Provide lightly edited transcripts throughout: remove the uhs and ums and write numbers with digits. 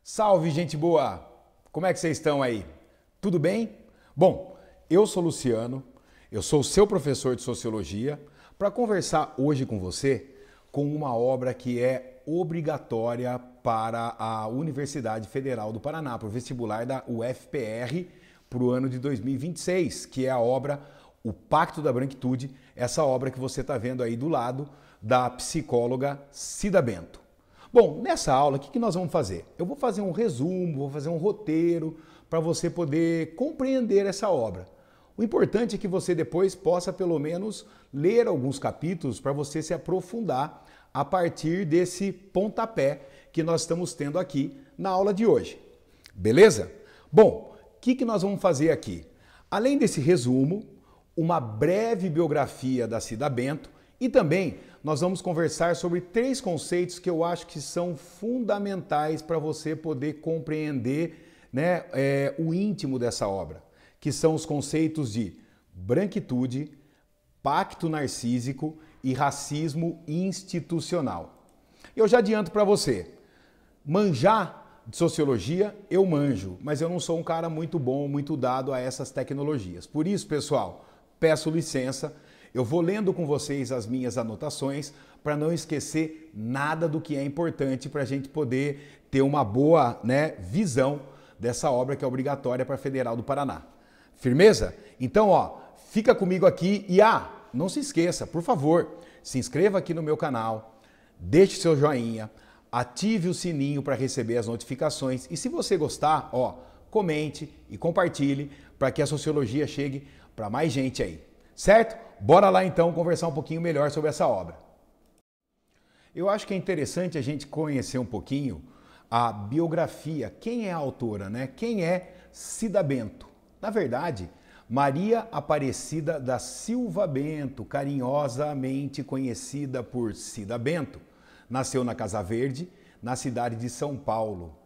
Salve, gente boa! Como é que vocês estão aí? Tudo bem? Bom, eu sou Luciano, eu sou seu professor de Sociologia, para conversar hoje com você com uma obra que é obrigatória para a Universidade Federal do Paraná, para o vestibular da UFPR para o ano de 2026, que é a obra O Pacto da Branquitude, essa obra que você está vendo aí do lado da psicóloga Cida Bento. Bom, nessa aula, o que nós vamos fazer? Eu vou fazer um resumo, vou fazer um roteiro para você poder compreender essa obra. O importante é que você depois possa, pelo menos, ler alguns capítulos para você se aprofundar a partir desse pontapé que nós estamos tendo aqui na aula de hoje. Beleza? Bom, o que nós vamos fazer aqui? Além desse resumo, uma breve biografia da Cida Bento e também nós vamos conversar sobre 3 conceitos que eu acho que são fundamentais para você poder compreender, né, o íntimo dessa obra, que são os conceitos de branquitude, pacto narcísico e racismo institucional. Eu já adianto para você, manjar de sociologia eu manjo, mas eu não sou um cara muito bom, muito dado a essas tecnologias. Por isso, pessoal, peço licença. Eu vou lendo com vocês as minhas anotações para não esquecer nada do que é importante para a gente poder ter uma boa, né, visão dessa obra que é obrigatória para a Federal do Paraná. Firmeza? Então, fica comigo aqui e não se esqueça, por favor, se inscreva aqui no meu canal, deixe seu joinha, ative o sininho para receber as notificações e se você gostar, comente e compartilhe para que a sociologia chegue para mais gente aí. Certo? Bora lá então conversar um pouquinho melhor sobre essa obra. Eu acho que é interessante a gente conhecer um pouquinho a biografia, quem é a autora, né? Quem é Cida Bento? Na verdade, Maria Aparecida da Silva Bento, carinhosamente conhecida por Cida Bento, nasceu na Casa Verde, na cidade de São Paulo.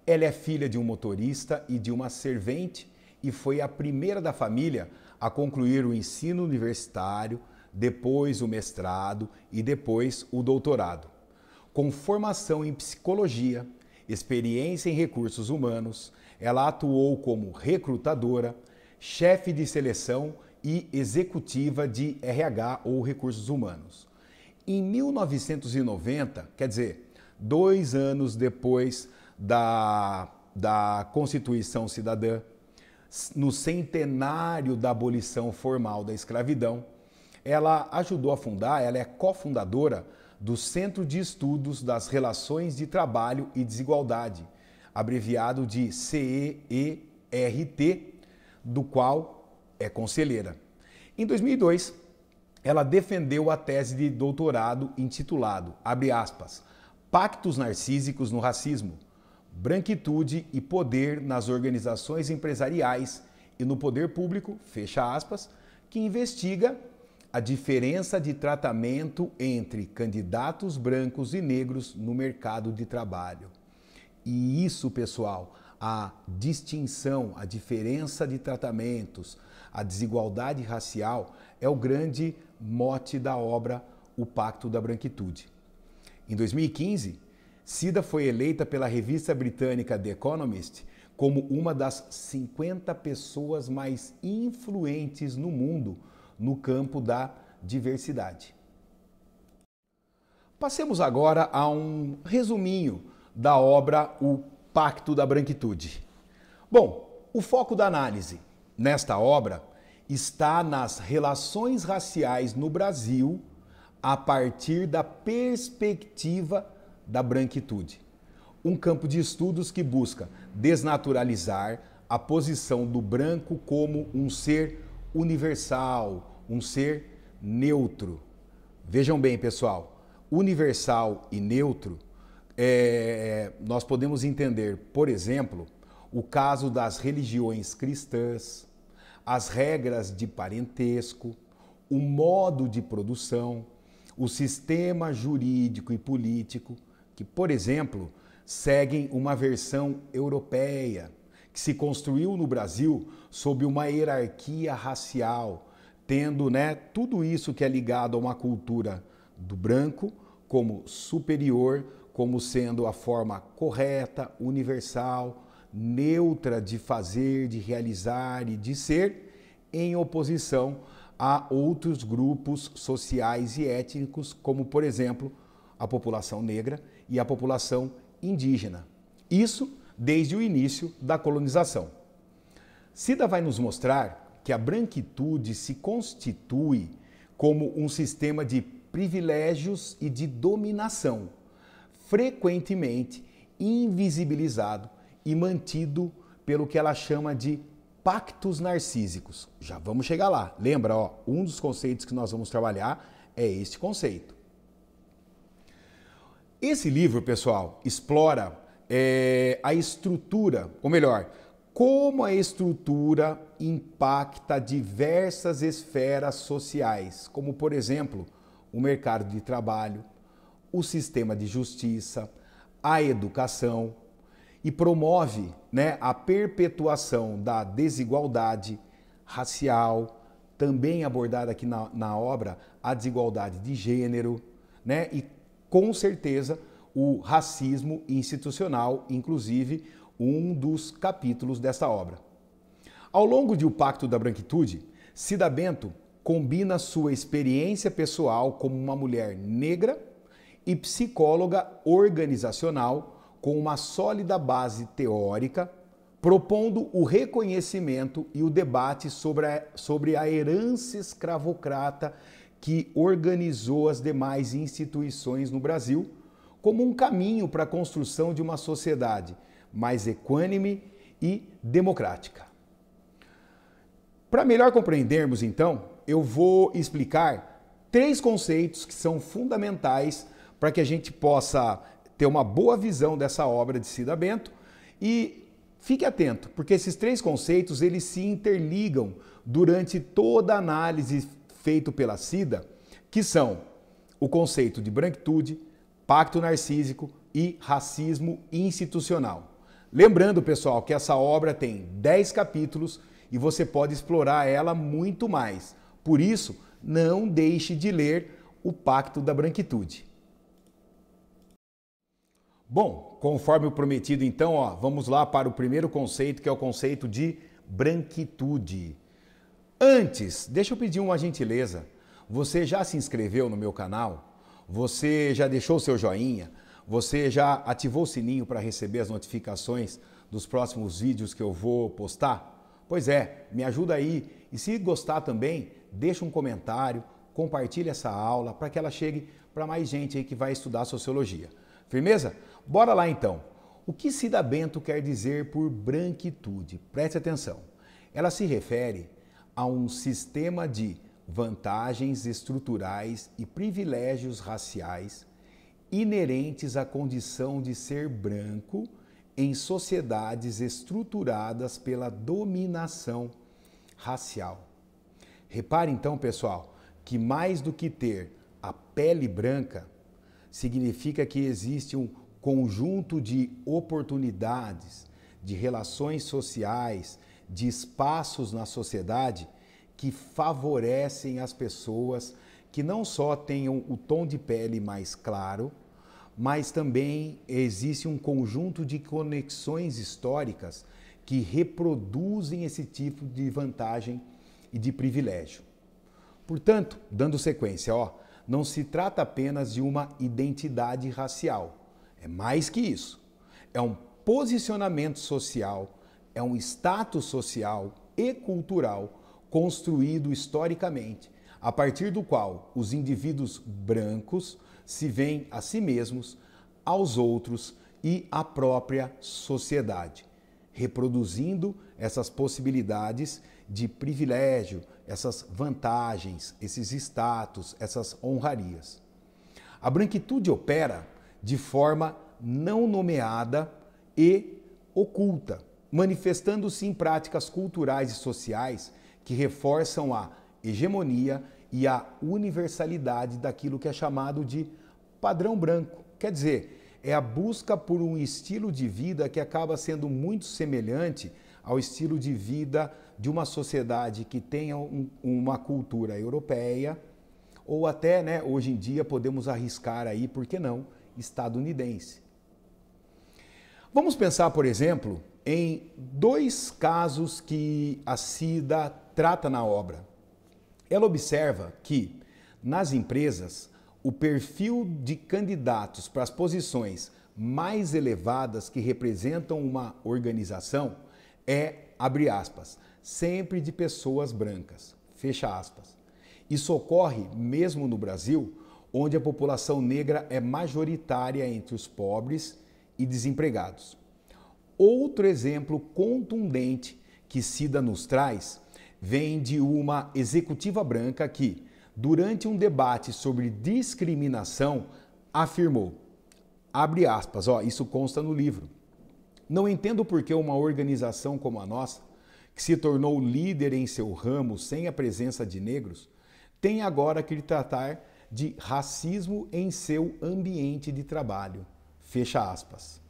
Ela é filha de um motorista e de uma servente e foi a primeira da família a concluir o ensino universitário, depois o mestrado e depois o doutorado. Com formação em psicologia, experiência em recursos humanos, ela atuou como recrutadora, chefe de seleção e executiva de RH ou recursos humanos. Em 1990, quer dizer, 2 anos depois da Constituição Cidadã, no centenário da abolição formal da escravidão, ela ajudou a fundar, ela é cofundadora do Centro de Estudos das Relações de Trabalho e Desigualdade, abreviado de CEERT, do qual é conselheira. Em 2002, ela defendeu a tese de doutorado intitulado, abre aspas, Pactos Narcísicos no Racismo, Branquitude e Poder nas Organizações Empresariais e no Poder Público, fecha aspas, que investiga a diferença de tratamento entre candidatos brancos e negros no mercado de trabalho. E isso, pessoal, a distinção, a diferença de tratamentos, a desigualdade racial é o grande mote da obra O Pacto da Branquitude. Em 2015, Cida foi eleita pela revista britânica The Economist como uma das 50 pessoas mais influentes no mundo no campo da diversidade. Passemos agora a um resuminho da obra O Pacto da Branquitude. Bom, o foco da análise nesta obra está nas relações raciais no Brasil a partir da perspectiva da branquitude. Um campo de estudos que busca desnaturalizar a posição do branco como um ser universal, um ser neutro. Vejam bem, pessoal, universal e neutro, nós podemos entender, por exemplo, o caso das religiões cristãs, as regras de parentesco, o modo de produção, o sistema jurídico e político, que, por exemplo, seguem uma versão europeia, que se construiu no Brasil sob uma hierarquia racial, tendo, tudo isso que é ligado a uma cultura do branco como superior, como sendo a forma correta, universal, neutra de fazer, de realizar e de ser, em oposição a outros grupos sociais e étnicos, como, por exemplo, a população negra e a população indígena. Isso desde o início da colonização. Cida vai nos mostrar que a branquitude se constitui como um sistema de privilégios e de dominação, frequentemente invisibilizado e mantido pelo que ela chama de pactos narcísicos. Já vamos chegar lá. Lembra, um dos conceitos que nós vamos trabalhar é este conceito. Esse livro, pessoal, explora a estrutura, ou melhor, como a estrutura impacta diversas esferas sociais, como, por exemplo, o mercado de trabalho, o sistema de justiça, a educação, e promove, a perpetuação da desigualdade racial, também abordada aqui na obra, a desigualdade de gênero, e com certeza o racismo institucional, inclusive um dos capítulos dessa obra. Ao longo de O Pacto da Branquitude, Cida Bento combina sua experiência pessoal como uma mulher negra e psicóloga organizacional com uma sólida base teórica, propondo o reconhecimento e o debate sobre a herança escravocrata que organizou as demais instituições no Brasil, como um caminho para a construção de uma sociedade mais equânime e democrática. Para melhor compreendermos, então, eu vou explicar 3 conceitos que são fundamentais para que a gente possa ter uma boa visão dessa obra de Cida Bento. E fique atento, porque esses 3 conceitos eles se interligam durante toda a análise feita pela Cida, que são o conceito de branquitude, pacto narcísico e racismo institucional. Lembrando, pessoal, que essa obra tem 10 capítulos e você pode explorar ela muito mais. Por isso, não deixe de ler O Pacto da Branquitude. Bom, conforme o prometido, então, vamos lá para o primeiro conceito, que é o conceito de branquitude. Antes, deixa eu pedir uma gentileza. Você já se inscreveu no meu canal? Você já deixou o seu joinha? Você já ativou o sininho para receber as notificações dos próximos vídeos que eu vou postar? Pois é, me ajuda aí. E se gostar também, deixa um comentário, compartilha essa aula para que ela chegue para mais gente aí que vai estudar sociologia. Firmeza? Bora lá então. O que Cida Bento quer dizer por branquitude? Preste atenção. Ela se refere a um sistema de vantagens estruturais e privilégios raciais inerentes à condição de ser branco em sociedades estruturadas pela dominação racial. Repare então, pessoal, que mais do que ter a pele branca, significa que existe um conjunto de oportunidades, de relações sociais, de espaços na sociedade que favorecem as pessoas que não só tenham o tom de pele mais claro, mas também existe um conjunto de conexões históricas que reproduzem esse tipo de vantagem e de privilégio. Portanto, dando sequência, não se trata apenas de uma identidade racial. É mais que isso. É um posicionamento social, é um status social e cultural construído historicamente, a partir do qual os indivíduos brancos se veem a si mesmos, aos outros e à própria sociedade, reproduzindo essas possibilidades de privilégio, essas vantagens, esses status, essas honrarias. A branquitude opera de forma não nomeada e oculta, manifestando-se em práticas culturais e sociais que reforçam a hegemonia e a universalidade daquilo que é chamado de padrão branco. Quer dizer, é a busca por um estilo de vida que acaba sendo muito semelhante ao estilo de vida de uma sociedade que tenha uma cultura europeia, ou até, hoje em dia, podemos arriscar aí, por que não, estadunidense. Vamos pensar, por exemplo, em dois casos que a Cida trata na obra. Ela observa que, nas empresas, o perfil de candidatos para as posições mais elevadas que representam uma organização é, abre aspas, sempre de pessoas brancas, fecha aspas. Isso ocorre mesmo no Brasil, onde a população negra é majoritária entre os pobres e desempregados. Outro exemplo contundente que Cida nos traz vem de uma executiva branca que, durante um debate sobre discriminação, afirmou, abre aspas, isso consta no livro, não entendo por que uma organização como a nossa, que se tornou líder em seu ramo sem a presença de negros, tem agora que tratar de racismo em seu ambiente de trabalho. Fecha aspas.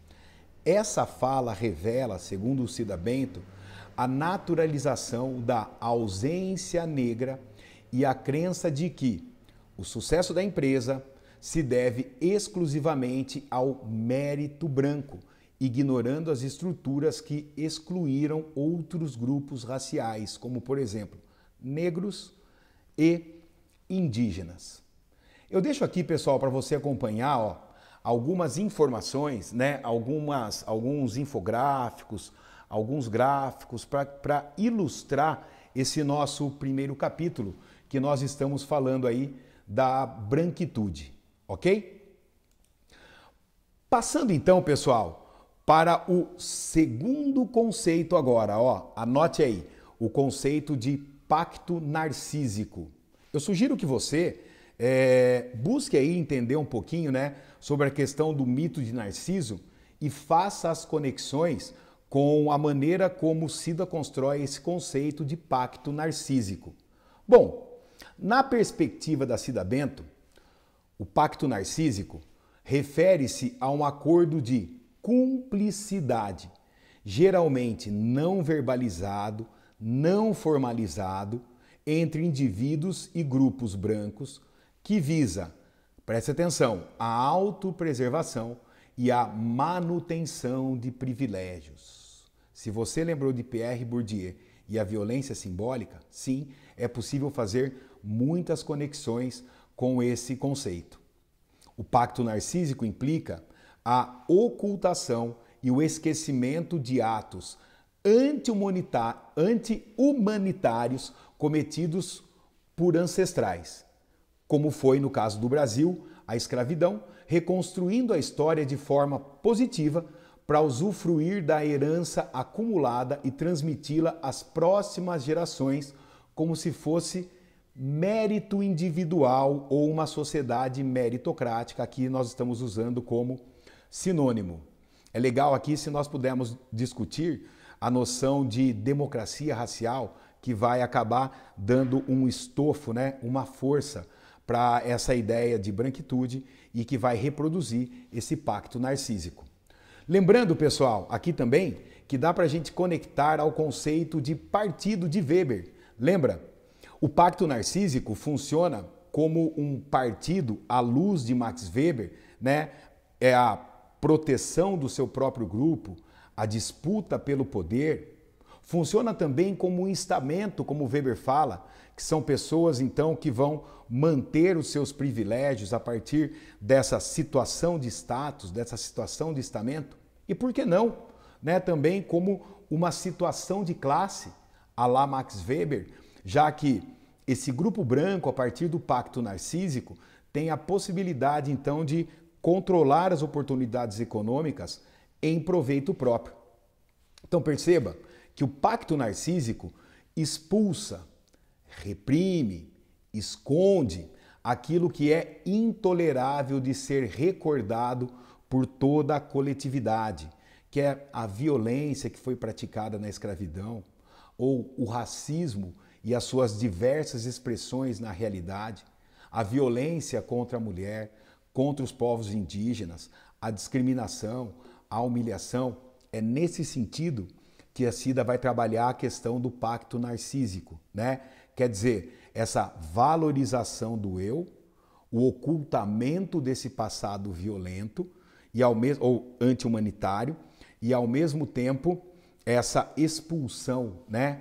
Essa fala revela, segundo o Cida Bento, a naturalização da ausência negra e a crença de que o sucesso da empresa se deve exclusivamente ao mérito branco, ignorando as estruturas que excluíram outros grupos raciais, como, por exemplo, negros e indígenas. Eu deixo aqui, pessoal, para você acompanhar algumas informações, né? Alguns infográficos, alguns gráficos para ilustrar esse nosso primeiro capítulo que nós estamos falando aí da branquitude, ok? Passando então, pessoal, para o segundo conceito agora, anote aí, o conceito de pacto narcísico. Eu sugiro que você busque aí entender um pouquinho, né, sobre a questão do mito de Narciso e faça as conexões com a maneira como Cida constrói esse conceito de pacto narcísico. Bom, na perspectiva da Cida Bento, o pacto narcísico refere-se a um acordo de cumplicidade, geralmente não verbalizado, não formalizado, entre indivíduos e grupos brancos que visa, preste atenção, a autopreservação e a manutenção de privilégios. Se você lembrou de Pierre Bourdieu e a violência simbólica, sim, é possível fazer muitas conexões com esse conceito. O pacto narcísico implica a ocultação e o esquecimento de atos anti-humanitários cometidos por ancestrais, como foi no caso do Brasil, a escravidão, reconstruindo a história de forma positiva para usufruir da herança acumulada e transmiti-la às próximas gerações como se fosse mérito individual ou uma sociedade meritocrática. Aqui nós estamos usando como sinônimo. É legal aqui se nós pudermos discutir a noção de democracia racial, que vai acabar dando um estofo, né, uma força para essa ideia de branquitude e que vai reproduzir esse pacto narcísico. Lembrando, pessoal, aqui também que dá para a gente conectar ao conceito de partido de Weber. Lembra? O pacto narcísico funciona como um partido à luz de Max Weber, né? É a proteção do seu próprio grupo, a disputa pelo poder. Funciona também como um estamento, como Weber fala, que são pessoas então que vão manter os seus privilégios a partir dessa situação de status, dessa situação de estamento. E por que não, né, também como uma situação de classe, à la Max Weber, já que esse grupo branco, a partir do pacto narcísico, tem a possibilidade então de controlar as oportunidades econômicas em proveito próprio. Então perceba que o pacto narcísico expulsa, reprime, esconde aquilo que é intolerável de ser recordado por toda a coletividade, que é a violência que foi praticada na escravidão, ou o racismo e as suas diversas expressões na realidade, a violência contra a mulher, contra os povos indígenas, a discriminação, a humilhação. É nesse sentido que a Cida vai trabalhar a questão do pacto narcísico, né? Quer dizer, essa valorização do eu, o ocultamento desse passado violento e ou anti-humanitário e ao mesmo tempo essa expulsão, né?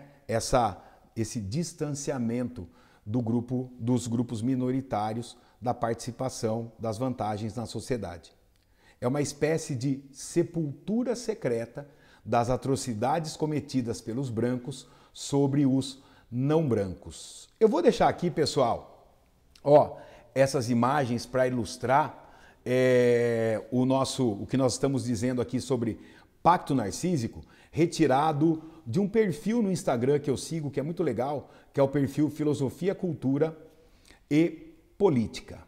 Esse distanciamento dos grupos minoritários da participação das vantagens na sociedade. É uma espécie de sepultura secreta das atrocidades cometidas pelos brancos sobre os não brancos. Eu vou deixar aqui, pessoal, essas imagens para ilustrar o que nós estamos dizendo aqui sobre pacto narcísico, retirado de um perfil no Instagram que eu sigo, que é muito legal, que é o perfil Filosofia, Cultura e Política.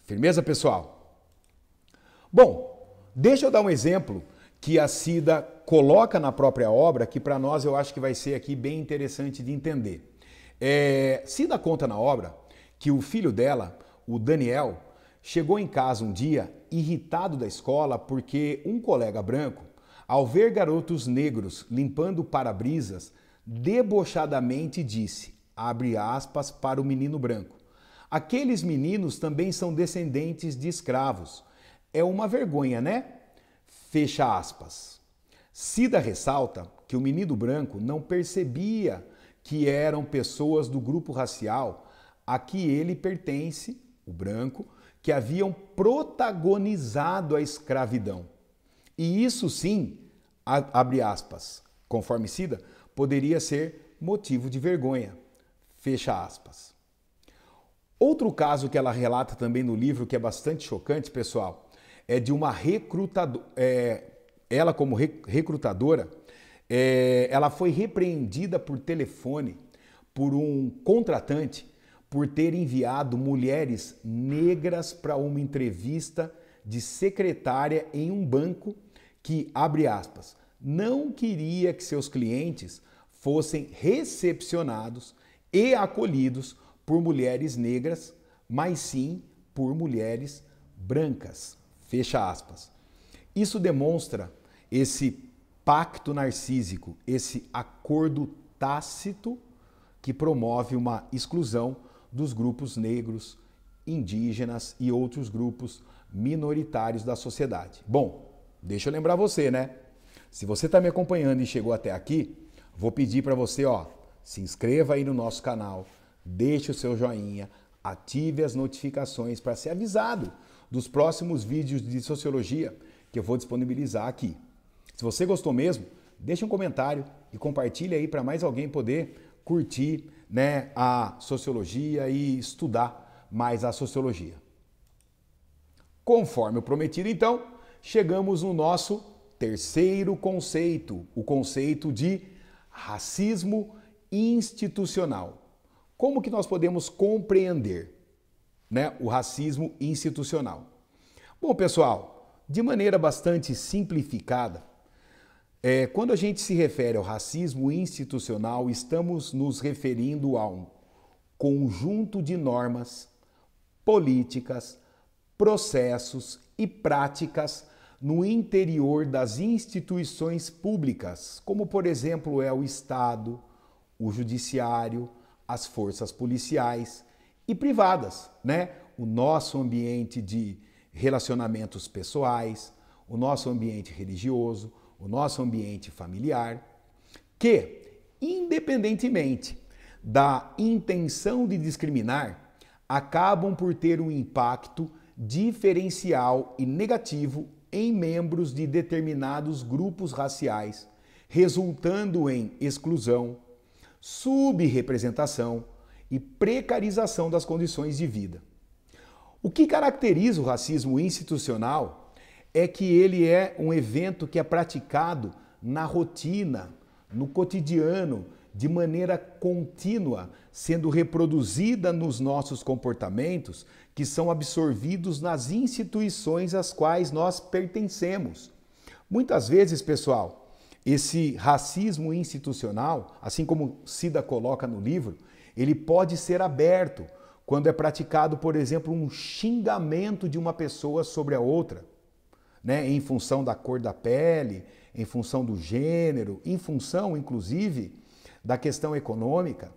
Firmeza, pessoal? Bom, deixa eu dar um exemplo que a Cida coloca na própria obra, que para nós eu acho que vai ser aqui bem interessante de entender. Cida conta na obra que o filho dela, o Daniel, chegou em casa um dia irritado da escola porque um colega branco, ao ver garotos negros limpando para-brisas, debochadamente disse, abre aspas para o menino branco, aqueles meninos também são descendentes de escravos. É uma vergonha, né? Fecha aspas. Cida ressalta que o menino branco não percebia que eram pessoas do grupo racial a que ele pertence, o branco, que haviam protagonizado a escravidão. E isso sim, abre aspas, conforme Cida, poderia ser motivo de vergonha. Fecha aspas. Outro caso que ela relata também no livro, que é bastante chocante, pessoal, é de uma recrutadora. Ela, como recrutadora, ela foi repreendida por telefone por um contratante por ter enviado mulheres negras para uma entrevista de secretária em um banco que, abre aspas, não queria que seus clientes fossem recepcionados e acolhidos por mulheres negras, mas sim por mulheres brancas. Fecha aspas. Isso demonstra esse pacto narcísico, esse acordo tácito que promove uma exclusão dos grupos negros, indígenas e outros grupos minoritários da sociedade. Bom, deixa eu lembrar você, né? Se você está me acompanhando e chegou até aqui, vou pedir para você, se inscreva aí no nosso canal, deixe o seu joinha, ative as notificações para ser avisado dos próximos vídeos de sociologia que eu vou disponibilizar aqui. Se você gostou mesmo, deixe um comentário e compartilhe aí para mais alguém poder curtir, né, a sociologia e estudar mais a sociologia. Conforme o prometido, então, chegamos no nosso terceiro conceito, o conceito de racismo institucional. Como que nós podemos compreender, né, o racismo institucional? Bom, pessoal, de maneira bastante simplificada, quando a gente se refere ao racismo institucional, estamos nos referindo a um conjunto de normas, políticas, processos e práticas no interior das instituições públicas, como por exemplo é o Estado, o Judiciário, as forças policiais e privadas, né? O nosso ambiente de relacionamentos pessoais, o nosso ambiente religioso, o nosso ambiente familiar, que, independentemente da intenção de discriminar, acabam por ter um impacto diferencial e negativo em membros de determinados grupos raciais, resultando em exclusão, subrepresentação e precarização das condições de vida. O que caracteriza o racismo institucional é que ele é um evento que é praticado na rotina, no cotidiano, de maneira contínua, sendo reproduzida nos nossos comportamentos que são absorvidos nas instituições às quais nós pertencemos. Muitas vezes, pessoal, esse racismo institucional, assim como Cida coloca no livro, ele pode ser aberto quando é praticado, por exemplo, um xingamento de uma pessoa sobre a outra, né, em função da cor da pele, em função do gênero, em função, inclusive, da questão econômica.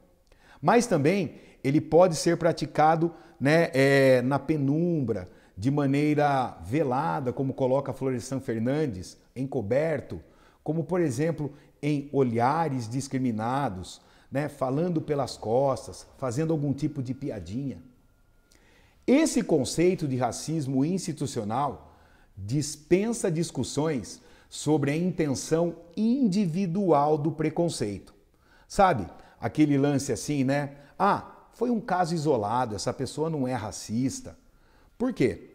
Mas também ele pode ser praticado, né, na penumbra, de maneira velada, como coloca Florestan Fernandes, encoberto, como por exemplo em olhares discriminados, né, falando pelas costas, fazendo algum tipo de piadinha. Esse conceito de racismo institucional dispensa discussões sobre a intenção individual do preconceito. Sabe, aquele lance assim, né? Ah, foi um caso isolado, essa pessoa não é racista. Por quê?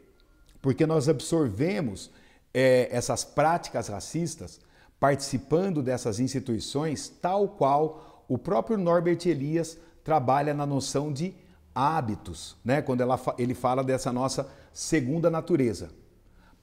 Porque nós absorvemos essas práticas racistas participando dessas instituições, tal qual o próprio Norbert Elias trabalha na noção de hábitos, né? Quando ele fala dessa nossa segunda natureza.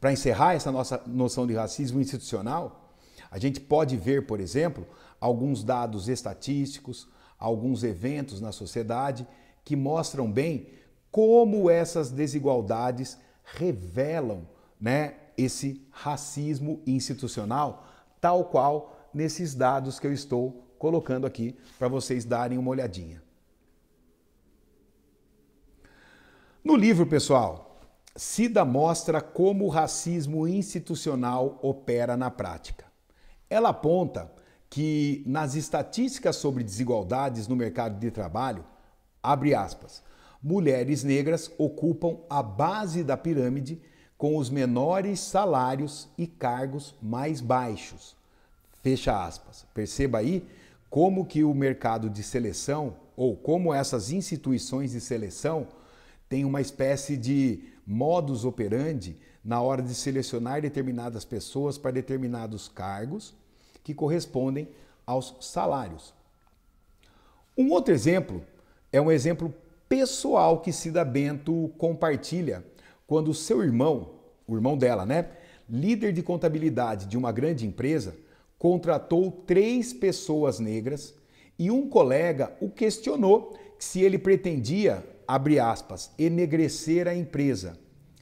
Para encerrar essa nossa noção de racismo institucional, a gente pode ver, por exemplo, alguns dados estatísticos, alguns eventos na sociedade que mostram bem como essas desigualdades revelam, né, esse racismo institucional, tal qual nesses dados que eu estou colocando aqui para vocês darem uma olhadinha. No livro, pessoal, Cida mostra como o racismo institucional opera na prática. Ela aponta que nas estatísticas sobre desigualdades no mercado de trabalho, abre aspas, mulheres negras ocupam a base da pirâmide com os menores salários e cargos mais baixos. Fecha aspas. Perceba aí como que o mercado de seleção, ou como essas instituições de seleção, têm uma espécie de modus operandi na hora de selecionar determinadas pessoas para determinados cargos que correspondem aos salários. Um outro exemplo é um exemplo pessoal que Cida Bento compartilha quando o seu irmão, o irmão dela, né, líder de contabilidade de uma grande empresa, contratou 3 pessoas negras e um colega o questionou se ele pretendia, abre aspas, enegrecer a empresa,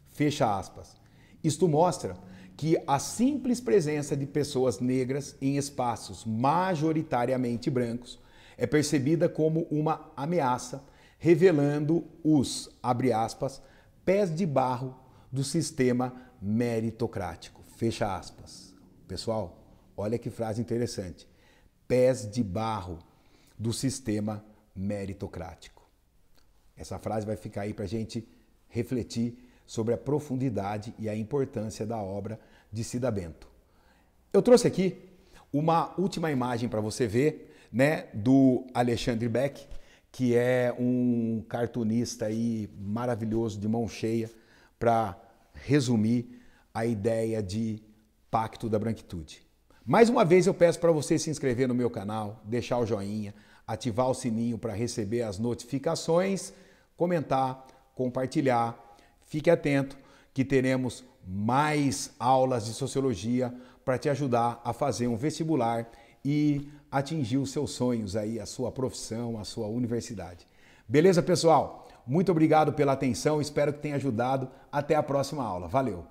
fecha aspas. Isto mostra que a simples presença de pessoas negras em espaços majoritariamente brancos é percebida como uma ameaça, revelando os, abre aspas, pés de barro do sistema meritocrático, fecha aspas. Pessoal, olha que frase interessante. Pés de barro do sistema meritocrático. Essa frase vai ficar aí para a gente refletir sobre a profundidade e a importância da obra de Cida Bento. Eu trouxe aqui uma última imagem para você ver, né, do Alexandre Beck, que é um cartunista aí maravilhoso, de mão cheia, para resumir a ideia de Pacto da Branquitude. Mais uma vez eu peço para você se inscrever no meu canal, deixar o joinha, ativar o sininho para receber as notificações, comentar, compartilhar. Fique atento que teremos mais aulas de sociologia para te ajudar a fazer um vestibular e atingir os seus sonhos aí, a sua profissão, a sua universidade. Beleza, pessoal? Muito obrigado pela atenção, espero que tenha ajudado. Até a próxima aula. Valeu!